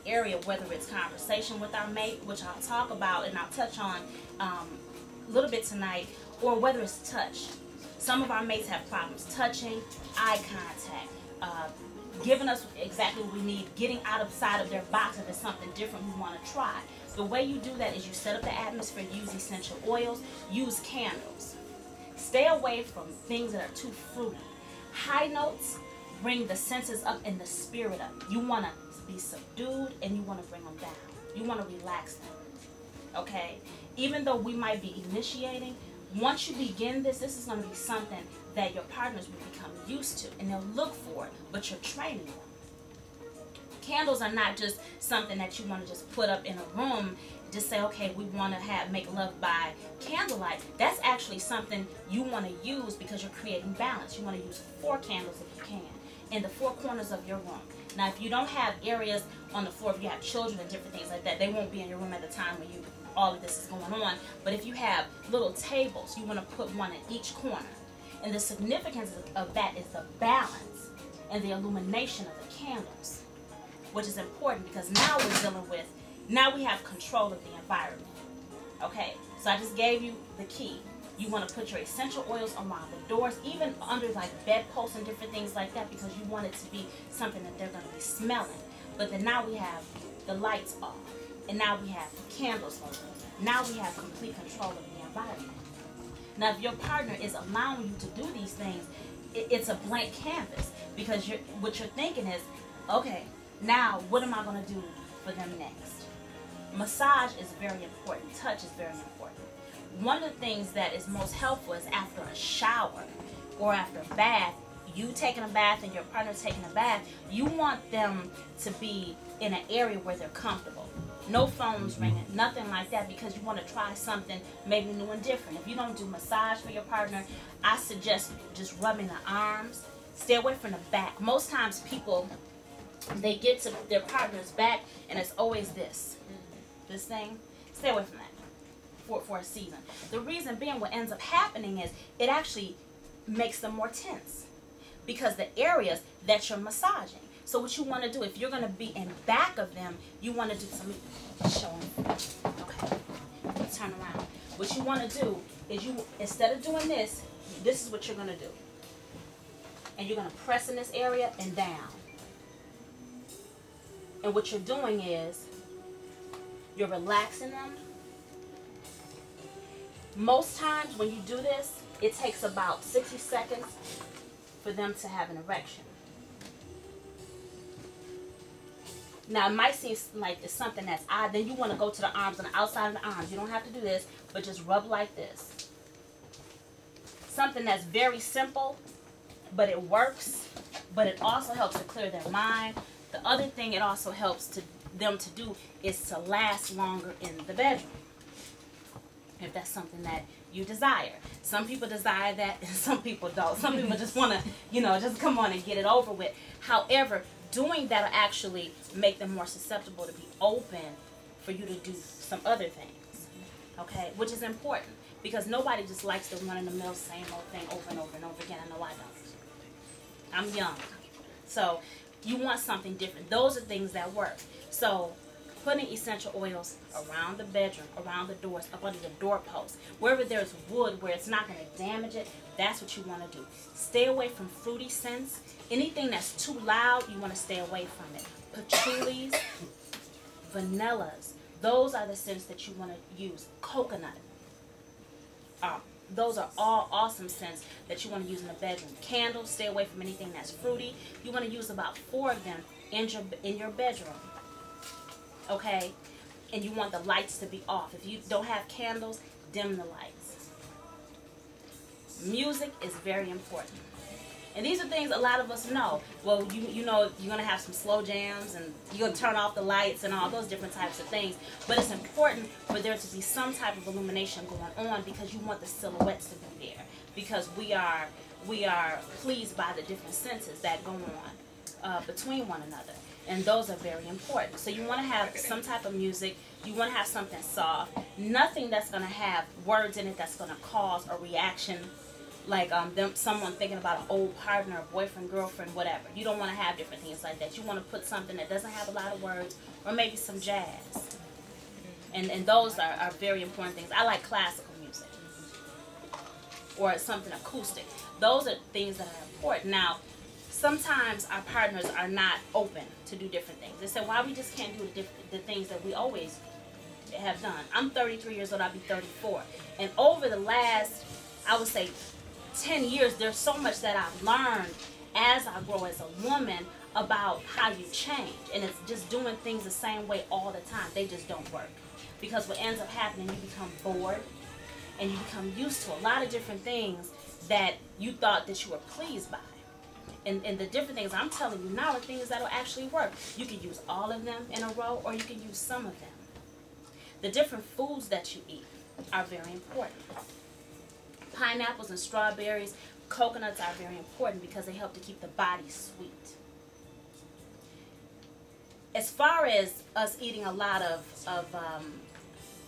area, whether it's conversation with our mate, which I'll talk about and I'll touch on a little bit tonight, or whether it's touch. Some of our mates have problems touching, eye contact, giving us exactly what we need, getting outside of their box if it's something different we want to try. The way you do that is you set up the atmosphere, use essential oils, use candles. Stay away from things that are too fruity. High notes bring the senses up and the spirit up. You want to be subdued and you want to bring them down. You want to relax them. Okay? Even though we might be initiating, once you begin this is going to be something that your partners will become used to and they'll look for it, but you're training them. Candles are not just something that you want to just put up in a room, just say, okay, we want to make love by candlelight. That's actually something you want to use because you're creating balance. You want to use 4 candles if you can in the 4 corners of your room. Now, if you don't have areas on the floor, if you have children and different things like that, they won't be in your room at the time when all of this is going on. But if you have little tables, you want to put one in each corner. And the significance of that is the balance and the illumination of the candles, which is important because now we're dealing with, now we have control of the environment. Okay, so I just gave you the key. You want to put your essential oils around the doors, even under like bedposts and different things like that, because you want it to be something that they're going to be smelling. But then now we have the lights off, and now we have candles on. Now we have complete control of the environment. Now, if your partner is allowing you to do these things, it's a blank canvas, because what you're thinking is, okay, now what am I going to do for them next? Massage is very important. Touch is very important. One of the things that is most helpful is after a shower or after a bath, you taking a bath and your partner taking a bath, you want them to be in an area where they're comfortable. No phones ringing, nothing like that, because you want to try something maybe new and different. If you don't do massage for your partner, I suggest just rubbing the arms. Stay away from the back. Most times people, they get to their partner's back and it's always this thing. Stay away from that for a season. The reason being, what ends up happening is it actually makes them more tense because the areas that you're massaging. So what you want to do, if you're going to be in back of them, you want to do some, show them. Okay, let's turn around. What you want to do is instead of doing this is what you're going to do. And you're going to press in this area and down. And what you're doing is you're relaxing them. Most times when you do this, it takes about 60 seconds for them to have an erection. Now, it might seem like it's something that's odd. Then you want to go to the arms, on the outside of the arms. You don't have to do this, but just rub like this. Something that's very simple, but it works. But it also helps to clear their mind. The other thing it also helps them to do is to last longer in the bedroom, if that's something that you desire. Some people desire that, and some people don't. Some people just want to, just come on and get it over with. However, doing that will actually make them more susceptible to be open for you to do some other things, okay? Which is important, because nobody just likes the run-in-the-mill same old thing over and over and over again. I know I don't. I'm young. So you want something different. Those are things that work. So putting essential oils around the bedroom, around the doors, up under the doorpost, wherever there's wood where it's not going to damage it, that's what you want to do. Stay away from fruity scents. Anything that's too loud, you want to stay away from it. Patchoulis, vanillas, those are the scents that you want to use. Coconut. Those are all awesome scents that you want to use in the bedroom. Candles, stay away from anything that's fruity. You want to use about 4 of them in your bedroom. Okay? And you want the lights to be off. If you don't have candles, dim the lights. Music is very important. And these are things a lot of us know. Well, you know you're going to have some slow jams and you're going to turn off the lights and all those different types of things. But it's important for there to be some type of illumination going on, because you want the silhouettes to be there. Because we are pleased by the different senses that go on between one another. And those are very important. So you want to have some type of music. You want to have something soft. Nothing that's going to have words in it that's going to cause a reaction, like someone thinking about an old partner, boyfriend, girlfriend, whatever. You don't want to have different things like that. You want to put something that doesn't have a lot of words or maybe some jazz. And those are very important things. I like classical music or something acoustic. Those are things that are important. Now, sometimes our partners are not open to do different things. They say, why we just can't do the things that we always have done. I'm 33 years old, I'll be 34. And over the last, I would say, 10 years, there's so much that I've learned as I grow as a woman about how you change. And it's just doing things the same way all the time. They just don't work. Because what ends up happening, you become bored and you become used to a lot of different things that you thought that you were pleased by. And the different things I'm telling you now are things that will actually work. You can use all of them in a row, or you can use some of them. The different foods that you eat are very important. Pineapples and strawberries, coconuts are very important because they help to keep the body sweet. As far as us eating a lot of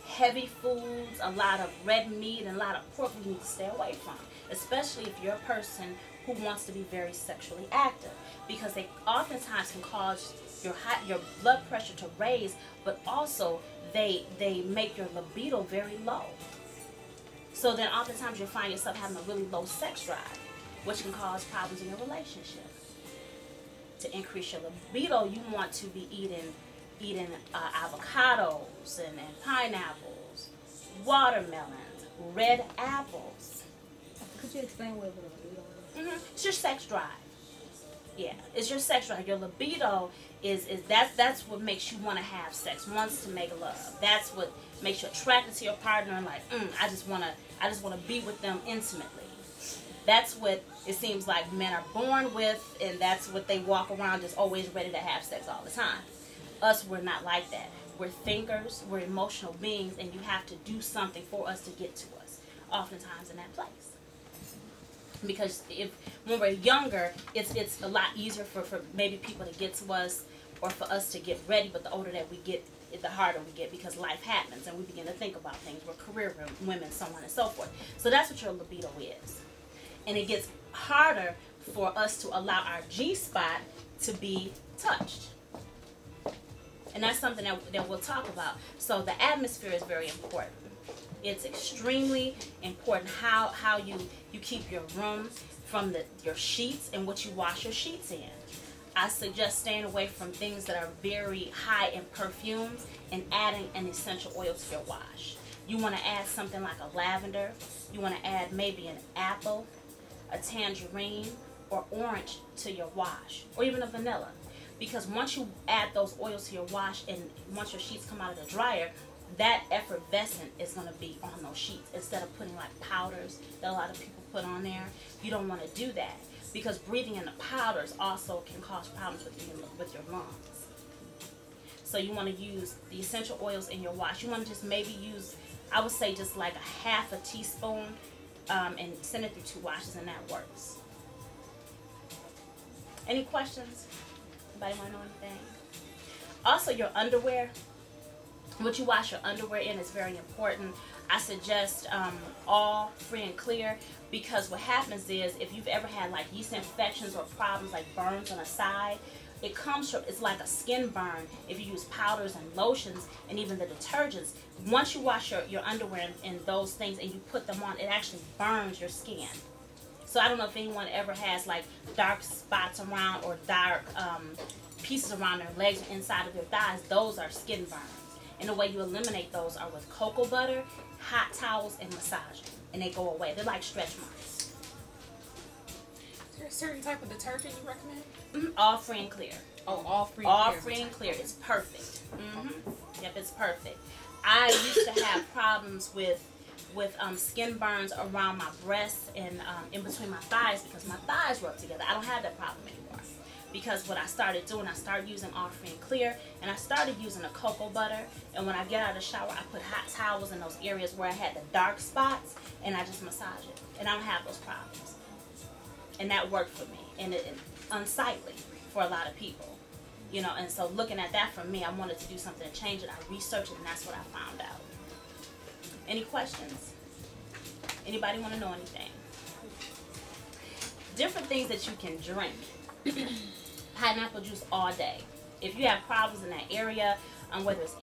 heavy foods, a lot of red meat, and a lot of pork, we need to stay away from, especially if you're a person who wants to be very sexually active, because they oftentimes can cause your blood pressure to raise, but also they make your libido very low. So then oftentimes you'll find yourself having a really low sex drive, which can cause problems in your relationship. To increase your libido, you want to be eating avocados and pineapples, watermelons, red apples. Could you explain what a libido is? It's your sex drive. Yeah, it's your sex drive. Your libido is that's what makes you want to have sex, wants to make love. That's what makes you attracted to your partner and like, I just wanna be with them intimately. That's what it seems like men are born with, and that's what they walk around just always ready to have sex all the time. Us, we're not like that. We're thinkers, we're emotional beings, and you have to do something for us to get to us, oftentimes in that place. Because when we're younger, it's a lot easier for maybe people to get to us or for us to get ready, but the older that we get, the harder we get because life happens and we begin to think about things. We're career women, so on and so forth. So that's what your libido is. And it gets harder for us to allow our G-spot to be touched. And that's something that we'll talk about. So the atmosphere is very important. It's extremely important how you keep your room from your sheets and what you wash your sheets in. I suggest staying away from things that are very high in perfumes and adding an essential oil to your wash. You want to add something like a lavender. You want to add maybe an apple, a tangerine, or orange to your wash, or even a vanilla. Because once you add those oils to your wash and once your sheets come out of the dryer, that effervescent is going to be on those sheets instead of putting like powders that a lot of people put on there. You don't want to do that because breathing in the powders also can cause problems with your lungs. So you want to use the essential oils in your wash. You want to just maybe use, I would say just like a half a teaspoon and send it through 2 washes, and that works. Any questions? Anybody want to know anything? Also, your underwear. What you wash your underwear in is very important. I suggest all free and clear, because what happens is if you've ever had like yeast infections or problems like burns on the side, it comes from, it's like a skin burn if you use powders and lotions and even the detergents. Once you wash your underwear in those things and you put them on, it actually burns your skin. So I don't know if anyone ever has like dark spots around or dark pieces around their legs or inside of their thighs. Those are skin burns. And the way you eliminate those are with cocoa butter, hot towels, and massaging. And they go away. They're like stretch marks. Is there a certain type of detergent you recommend? All free and clear. Oh, all free and all clear. All free and clear. It's perfect. Yep, it's perfect. I used to have problems with skin burns around my breasts and in between my thighs because my thighs rub together. I don't have that problem anymore. Because what I started doing, I started using all free and clear, and I started using a cocoa butter, and when I get out of the shower, I put hot towels in those areas where I had the dark spots, and I just massage it, and I don't have those problems. And that worked for me, and it's unsightly for a lot of people, you know, and so looking at that for me, I wanted to do something to change it. I researched it, and that's what I found out. Any questions? Anybody want to know anything? Different things that you can drink. Pineapple juice all day. if you have problems in that area, whether it's